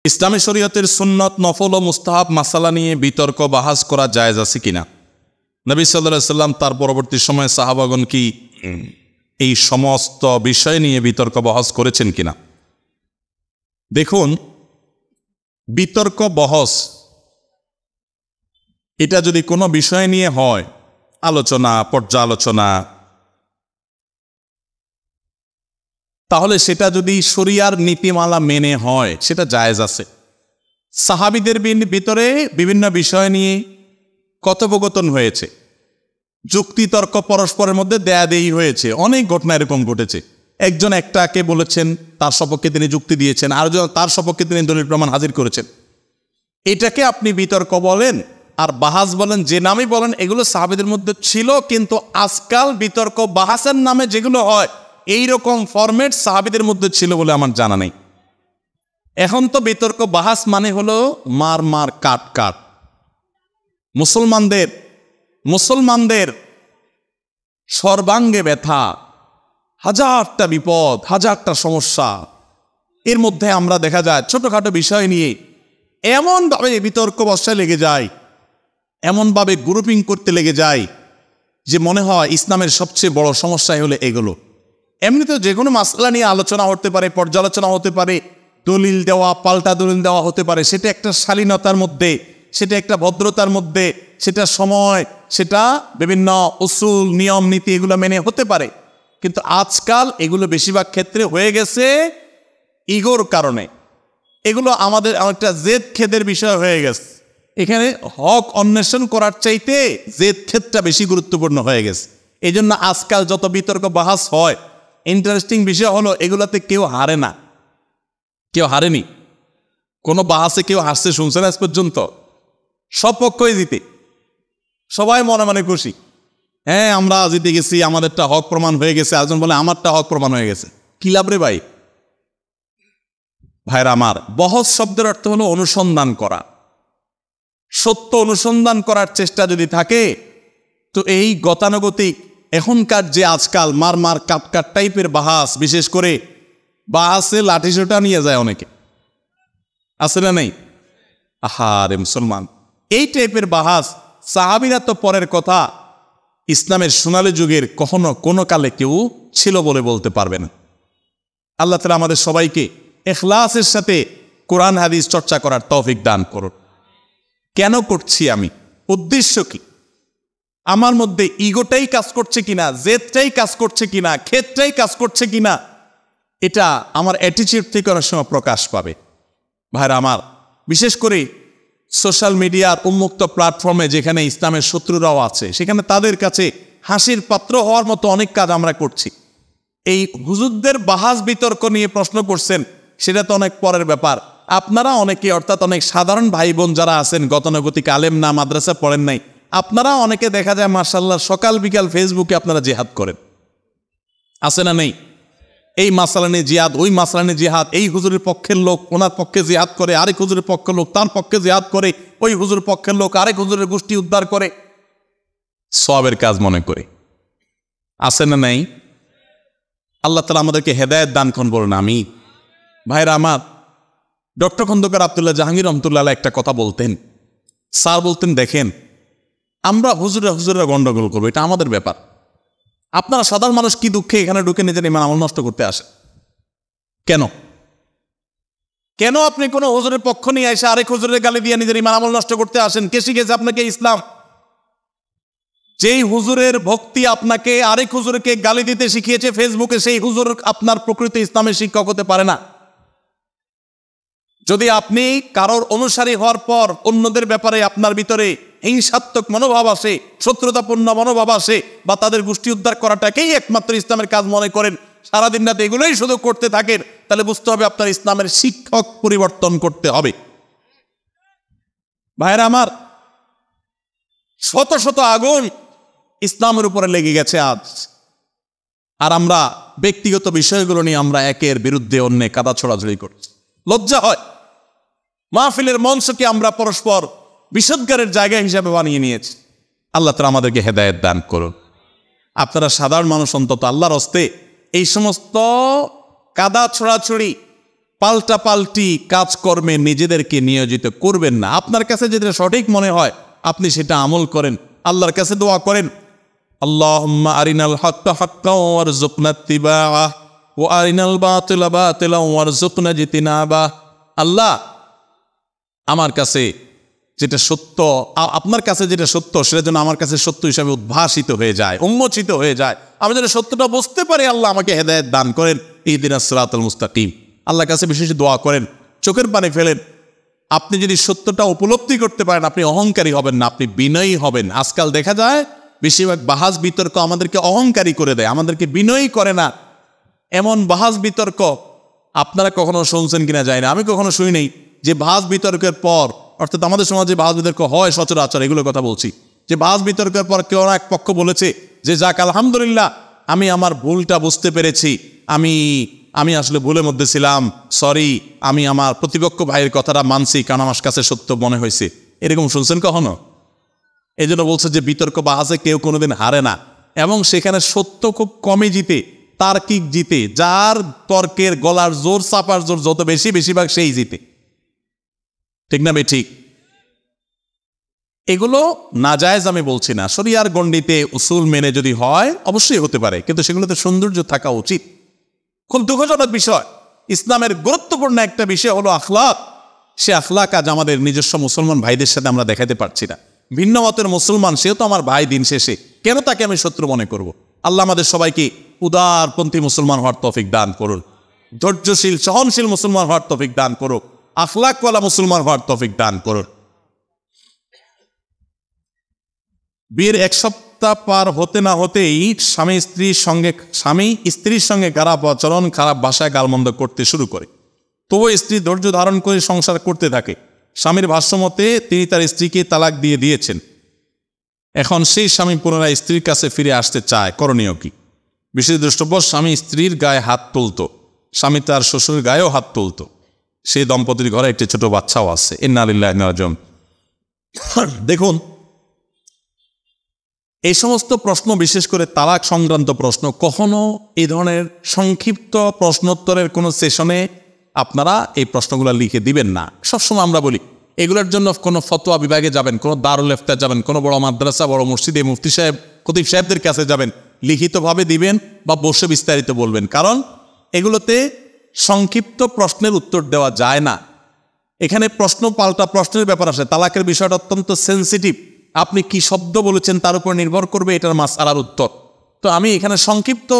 ইসলামী শরীয়তের সুন্নত, নফল ও মুস্তাহাব মাসালা নিয়ে বিতর্ক বাহাস করা জায়েজ আছে কিনা? নবী সাল্লাল্লাহু আলাইহি সাল্লাম তার পরবর্তী সময়ে সাহাবাগণ কি এই সমস্ত বিষয় নিয়ে বিতর্ক বহস করেছেন কিনা? দেখুন, বিতর্ক বহস এটা যদি কোনো বিষয় নিয়ে হয়, আলোচনা, পর্যালোচনা, তাহলে সেটা যদি শরিয়ার নীতিমালা মেনে হয় সেটা জায়েজ আছে। সাহাবীদের ভিতরে বিভিন্ন বিষয় নিয়ে কথোপকথন হয়েছে, যুক্তিতর্ক পরস্পরের মধ্যে দেয়াদেয়ি হয়েছে, অনেক ঘটনা এরকম ঘটেছে। একজন একটাকে বলেছেন, তার সপক্ষে তিনি যুক্তি দিয়েছেন, আরেকজন তার সপক্ষে তিনি দলিল প্রমাণ হাজির করেছেন। এটাকে আপনি বিতর্ক বলেন আর বাহাস বলেন, যে নামই বলেন, এগুলো সাহাবীদের মধ্যে ছিল। কিন্তু আজকাল বিতর্ক বাহাসের নামে যেগুলো হয়, এইরকম ফরম্যাট সাহাবীদের মধ্যে ছিল বলে আমার জানা নেই। এখন তো বিতর্ক বাহাস মানে হলো মার মার কাট কাট। মুসলমানদের সর্বাঙ্গে ব্যথা, হাজারটা বিপদ, হাজারটা সমস্যা, এর মধ্যে আমরা দেখা যায় ছোটখাটো বিষয় নিয়ে এমনভাবে বিতর্ক বসায় লেগে যায়, এমনভাবে গ্রুপিং করতে লেগে যায় যে মনে হয় ইসলামের সবচেয়ে বড় সমস্যাই হলো এগুলো। এমনিতে যে কোনো মাসলা নিয়ে আলোচনা হতে পারে, পর্যালোচনা হতে পারে, দলিল দেওয়া, পাল্টা দলিল দেওয়া হতে পারে। সেটা একটা শালীনতার মধ্যে, সেটা একটা ভদ্রতার মধ্যে, সেটা সময়, সেটা বিভিন্ন উসুল, নিয়ম নীতি এগুলো মেনে হতে পারে। কিন্তু আজকাল এগুলো বেশিরভাগ ক্ষেত্রে হয়ে গেছে ইগোর কারণে। এগুলো আমাদের অনেকটা জেদ খেদের বিষয় হয়ে গেছে। এখানে হক অন্বেষণ করার চাইতে জেদ খেদটা বেশি গুরুত্বপূর্ণ হয়ে গেছে। এই জন্য আজকাল যত বিতর্ক বাহাস হয়, ইন্টারেস্টিং বিষয় হলো এগুলাতে কেউ হারে না, কেউ হারেনি। কোনো বাহাসে কেউ হারছে শুনছেন আজ পর্যন্ত? সব পক্ষই জিতে, সবাই মনে মনে খুশি। হ্যাঁ, আমরা জিতে গেছি, আমাদেরটা হক প্রমাণ হয়ে গেছে। একজন বলে আমারটা হক প্রমাণ হয়ে গেছে। কি লাভ রে ভাই? ভাইরা আমার, বহস শব্দের অর্থ হলো অনুসন্ধান করা। সত্য অনুসন্ধান করার চেষ্টা যদি থাকে, তো এই গতানুগতিক এখনকার যে আজকাল মার মার কাট কাট টাইপের বাহাস, বিশেষ করে বাহাসে লাঠিসোঁটা নিয়ে যায় অনেকে, আছে না নেই? আহারে মুসলমান, এই টাইপের বাহাস সাহাবীরা তো পরের কথা, ইসলামের সোনালী যুগের কখনো কোনো কালে কেউ ছিল বলে বলতে পারবে না। আল্লাহ তাআলা আমাদের সবাইকে ইখলাসের সাথে কোরআন হাদিস চর্চা করার তৌফিক দান করুন। কেন করছি আমি? উদ্দেশ্য কি? আমার মধ্যে ইগোটাই কাজ করছে কিনা, জেদটাই কাজ করছে কিনা, ক্ষেতটাই কাজ করছে কিনা, এটা আমার অ্যাটিচিউড থেকে অনেক সময় প্রকাশ পাবে। ভাইরা আমার, বিশেষ করে সোশ্যাল মিডিয়ার উন্মুক্ত প্ল্যাটফর্মে যেখানে ইসলামের শত্রুরাও আছে, সেখানে তাদের কাছে হাসির পাত্র হওয়ার মতো অনেক কাজ আমরা করছি। এই হুজুরদের বাহাস বিতর্ক নিয়ে প্রশ্ন করছেন, সেটা তো অনেক পরের ব্যাপার। আপনারা অনেকে, অর্থাৎ অনেক সাধারণ ভাই বোন যারা আছেন, গতানুগতিক আলেম না, মাদ্রাসা পড়েন নাই, আপনারা অনেকে দেখা যায় মাশাআল্লাহ সকাল বিকাল ফেসবুকে আপনারা জিহাদ করেন, আছে না নেই? এই মাসালা নিয়ে জিহাদ, ওই মাসালা নিয়ে জিহাদ, এই হুজুরের পক্ষের লোক ওনার পক্ষে জিহাদ করে, আরেক হুজুরের পক্ষের লোক তার পক্ষে জিহাদ করে, ওই হুজুরের পক্ষের লোক আরেক হুজুরের গোষ্ঠী উদ্ধার করে, সবের কাজ মনে করে, আছে না নাই? আল্লাহ তাআলা আমাদেরকে হেদায়েত দান করুন, বলুন আমিন। ভাইরা আমার, ডক্টর খন্দকার আব্দুল্লাহ জাহাঙ্গীর রহমতুল্লাহ আলাইহি একটা কথা বলতেন। স্যার বলতেন, দেখেন, আমরা হুজুরে গন্ডগোল করবো, এটা আমাদের ব্যাপার। আপনারা সাধারণ মানুষ কি দুঃখে এখানে ঢুকে নিজের ইমান আমল নষ্ট করতে আসে? কেন কেন আপনি কোনো হুজুরের পক্ষ নিয়ে এসে আরেক হুজুরের গালি দিয়ে নিজের ইমান আমল নষ্ট করতে আসেন? কে শিখেছে আপনাকে ইসলাম? যেই হুজুরের ভক্তি আপনাকে আরেক হুজুরকে গালি দিতে শিখিয়েছে ফেসবুকে, সেই হুজুর আপনার প্রকৃত ইসলামের শিক্ষক হতে পারে না। যদি আপনি কারোর অনুসারী হওয়ার পর অন্যদের ব্যাপারে আপনার ভিতরে হিংসাত্মক মনোভাব আসে, শত্রুতাপূর্ণ মনোভাব আসে, বা তাদের গোষ্ঠী উদ্ধার করাটাকেই একমাত্র ইসলামের কাজ মনে করেন, সারাদিন রাতে এগুলোই শুধু করতে থাকেন, তাহলে বুঝতে হবে আপনার ইসলামের শিক্ষক পরিবর্তন করতে হবে। ভাইরা আমার, শত শত আগুন ইসলামের উপরে লেগে গেছে আজ, আর আমরা ব্যক্তিগত বিষয়গুলো নিয়ে আমরা একের বিরুদ্ধে অন্যে কাদা ছড়াছড়ি করছি। লজ্জা হয়। মাহফিলের মঞ্চকে আমরা পরস্পর বিষদগারের জায়গা হিসাবে বানিয়ে নিয়েছি। আল্লাহ তাআলা আমাদেরকে হেদায়েত দান করুন। আপনারা সাধারণ মানুষ অন্তত আল্লাহর হস্তে এই সমস্ত কাদা ছড়াছড়ি, পাল্টাপাল্টি কাজকর্মে নিজেদেরকে নিয়োজিত করবেন না। আপনার কাছে যেটা সঠিক মনে হয় আপনি সেটা আমল করেন, আল্লাহর কাছে দোয়া করেন, আল্লাহুম্মা আরিনাল হাক্কা হাক্কান ওয়ারযুকনা ইত্তিবাআহ ওয়া আরিনাল বাতিলা বাতিলান ওয়ারযুকনা ইজতিনাবাহ। আল্লাহ, আমার কাছে যেটা সত্য, আপনার কাছে যেটা সত্য সেটা যেন আমার কাছে সত্য হিসাবে উদ্ভাসিত হয়ে যায়, উন্মোচিত হয়ে যায়। আমি যেন সত্যটা বুঝতে পারি। আল্লাহ আমাকে হেদায়েত দান করেন, ইহদিনাস সিরাতাল মুস্তাকিম। আল্লাহর কাছে বিশেষ দোয়া করেন, চোখের পানি ফেলেন। আপনি যদি সত্যটা উপলব্ধি করতে পারেন আপনি অহংকারী হবেন না, আপনি বিনয়ী হবেন। আজকাল দেখা যায় বেশিরভাগ বাহাস বিতর্ক আমাদেরকে অহংকারী করে দেয়, আমাদেরকে বিনয়ী করে না। এমন বাহাস বিতর্ক আপনারা কখনো শুনছেন কিনা যায় না, আমি কখনো শুনি নেই যে বাহাস বিতর্কের পর, অর্থাৎ আমাদের সমাজে বাহাস বিতর্ক হয় সচরাচর, এগুলোর কথা বলছি, যে বাহাস বিতর্কের পর কেউ এক পক্ষ বলেছে যে যাক আলহামদুলিল্লাহ আমি আমার ভুলটা বুঝতে পেরেছি, আমি আসলে ভুলের মধ্যে ছিলাম, সরি, আমি আমার প্রতিপক্ষ ভাইয়ের কথাটা মানছি কারণ আমার কাছে সত্য মনে হয়েছে। এরকম শুনছেন কখনো? এই জন্য বলছে যে বিতর্ক বাহাসে কেউ কোনোদিন হারে না, এবং সেখানে সত্য খুব কমই জিতে, তার্কিক জিতে। যার তর্কের গলার জোর, চাপার জোর যত বেশি, বেশিরভাগ সেই জিতে। ঠিক না? ঠিক। এগুলো নাজায়েজ আমি বলছি না, শরিয়ার গণ্ডিতে উসুল মেনে যদি হয় অবশ্যই হতে পারে, কিন্তু সেগুলোতে সৌন্দর্য থাকা উচিত। খুব দুঃখজনক বিষয়, ইসলামের গুরুত্বপূর্ণ একটা বিষয় হলো আখলাক। সে আখলাক আজ আমাদের নিজস্ব মুসলমান ভাইদের সাথে আমরা দেখাতে পারছি না। ভিন্ন মতের মুসলমান, সেও তো আমার ভাই, দিন শেষে কেন তাকে আমি শত্রু মনে করব? আল্লাহ আমাদের সবাইকে উদারপন্থী মুসলমান হওয়ার তৌফিক দান করুন, ধৈর্যশীল সহনশীল মুসলমান হওয়ার তৌফিক দান করুন, আখলাকওয়ালা মুসলমান হওয়ার তৌফিক দান করুন। বিয়ের এক সপ্তাহ পার হতে না হতেই স্বামী স্ত্রীর সঙ্গে খারাপ আচরণ, খারাপ ভাষায় গালমন্দ করতে শুরু করে। তবু স্ত্রী ধৈর্য ধারণ করে সংসার করতে থাকে। স্বামীর ভাষ্যমতে তিনি তার স্ত্রীকে তালাক দিয়ে দিয়েছেন। এখন সেই স্বামী পুনরায় স্ত্রীর কাছে ফিরে আসতে চায়, করণীয় কি? বিশেষ দ্রষ্টব্য, স্বামী স্ত্রীর গায়ে হাত তুলত, স্বামী তার শ্বশুরের গায়েও হাত তুলত। সেই দম্পতির ঘরে একটি ছোট বাচ্চাও আছে। ইন্না লিল্লাহি ওয়া ইন্না ইলাইহি রাজিউন। দেখুন, এই সমস্ত প্রশ্ন, বিশেষ করে তালাক সংক্রান্ত প্রশ্ন, কখনো এই ধরনের সংক্ষিপ্ত প্রশ্নোত্তরের কোনো সেশনে আপনারা এই প্রশ্নগুলো লিখে দিবেন না। সবসময় আমরা বলি এগুলোর জন্য কোনো ফতোয়া বিভাগে যাবেন, কোনো দারুল ইফতা যাবেন, কোনো বড় মাদ্রাসা, বড় মসজিদে মুফতি সাহেব, খতিব সাহেবদের কাছে যাবেন, লিখিতভাবে দিবেন বা বসে বিস্তারিত বলবেন। কারণ এগুলোতে সংক্ষিপ্ত প্রশ্নের উত্তর দেওয়া যায় না। এখানে প্রশ্ন পাল্টা প্রশ্নের ব্যাপার আসে। তালাকের বিষয়টা অত্যন্ত সেন্সিটিভ। আপনি কি শব্দ বলেছেন তার উপর নির্ভর করবে এটার মাসআলার উত্তর। তো আমি এখানে সংক্ষিপ্ত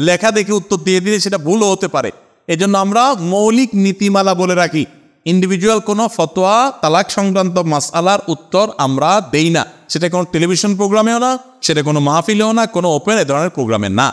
লেখা দেখে উত্তর দিয়ে দিলে সেটা ভুলও হতে পারে। এজন্য আমরা মৌলিক নীতিমালা বলে রাখি, ইন্ডিভিজুয়াল কোনো ফতোয়া তালাক সংক্রান্ত মাসআলার উত্তর আমরা দেই না। সেটা কোনো টেলিভিশন প্রোগ্রামেও না, সেটা কোনো মাহফিলেও না, কোনো ওপেন এ ধরনের প্রোগ্রামে না।